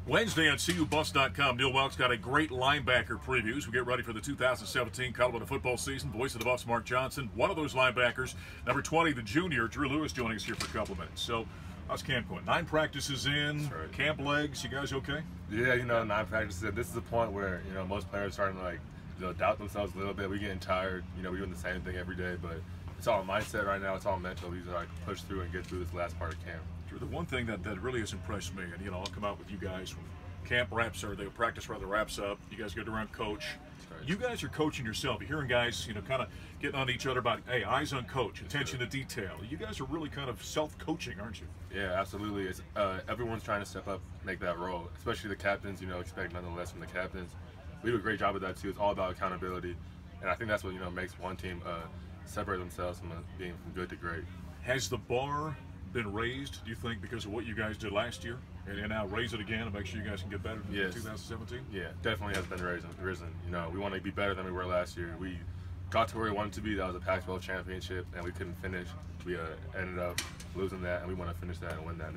Wednesday on CUBuffs.com, Neil Welk's got a great linebacker preview as we get ready for the 2017 Colorado football season. Voice of the Buffs, Mark Johnson, one of those linebackers. Number 20, the junior, Drew Lewis, joining us here for a couple of minutes. So, how's camp going? 9 practices in, right. Camp legs, you guys okay? Yeah, 9 practices in. This is the point where, most players are starting to, doubt themselves a little bit. We're getting tired. We're doing the same thing every day, but it's all mindset right now. It's all mental. We just push through and get through this last part of camp. The one thing that really has impressed me, and I'll come out with you guys when camp wraps, or the practice rather wraps up, you guys get around coach. Right. You guys are coaching yourself. You're hearing guys, kind of getting on each other about, hey, eyes on coach, attention to detail. You guys are really kind of self-coaching, aren't you? Yeah, absolutely. It's, everyone's trying to step up, make that role, especially the captains. Expect nothing less from the captains. We do a great job of that too. It's all about accountability, and I think that's what makes one team separate themselves from being from good to great. Has the bar been raised, do you think, because of what you guys did last year, and now raise it again and make sure you guys can get better in 2017? Yeah, definitely has been risen. We want to be better than we were last year. We got to where we wanted to be. That was a Pac-12 championship, and we couldn't finish. We ended up losing that, and we want to finish that and win that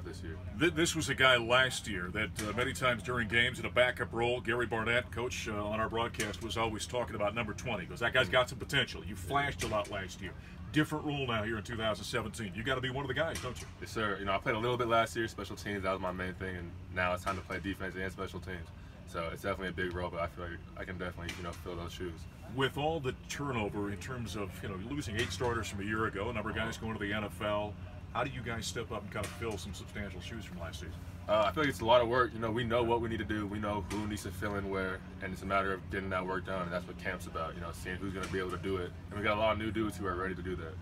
this year. This was a guy last year that many times during games in a backup role, Gary Barnett, coach on our broadcast, was always talking about number 20, because that guy's got some potential. You flashed a lot last year. Different role now here in 2017. You got to be one of the guys, don't you? Yes, sir. I played a little bit last year, special teams. That was my main thing, and now it's time to play defense and special teams. So it's definitely a big role, but I feel like I can definitely, fill those shoes. With all the turnover in terms of, losing 8 starters from a year ago, a number of guys going to the NFL, how do you guys step up and kind of fill some substantial shoes from last season? I feel like it's a lot of work. We know what we need to do. We know who needs to fill in where, and it's a matter of getting that work done, and that's what camp's about, seeing who's going to be able to do it. And we got a lot of new dudes who are ready to do that.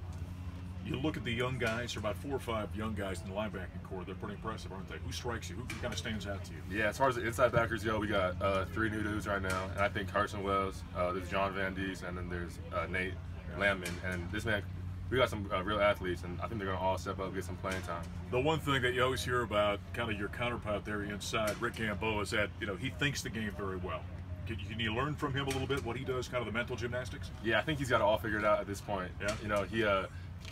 You look at the young guys, there are about 4 or 5 young guys in the linebacking core. They're pretty impressive, aren't they? Who strikes you? Who kind of stands out to you? Yeah, as far as the inside backers go, we got 3 new dudes right now, and I think Carson Wells, there's John Van Dies, and then there's Nate Landman, and this man. We got some real athletes, and I think they're going to all step up and get some playing time. The one thing that you always hear about kind of your counterpart there inside, Rick Gamboa, is that he thinks the game very well. Can you learn from him a little bit what he does, kind of the mental gymnastics? Yeah, I think he's got it all figured out at this point. Yeah. He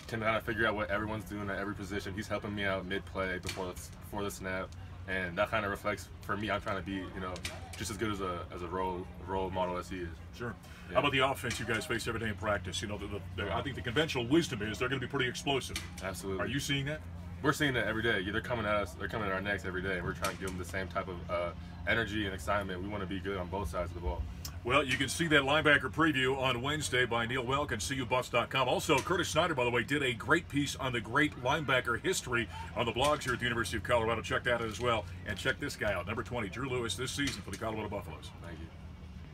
can kind of figure out what everyone's doing at every position. He's helping me out mid-play before the snap, and that kind of reflects for me. I'm trying to be just as good as a role model as he is. Sure. Yeah. How about the offense you guys face every day in practice? I think the conventional wisdom is they're going to be pretty explosive. Absolutely. Are you seeing that? We're seeing that every day. They're coming at us. They're coming at our necks every day, and we're trying to give them the same type of energy and excitement. We want to be good on both sides of the ball. Well, you can see that linebacker preview on Wednesday by Neil Welk on CUBuffs.com. Also, Curtis Snyder, by the way, did a great piece on the great linebacker history on the blogs here at the University of Colorado. Check that out as well. And check this guy out, number 20, Drew Lewis, this season for the Colorado Buffaloes. Thank you.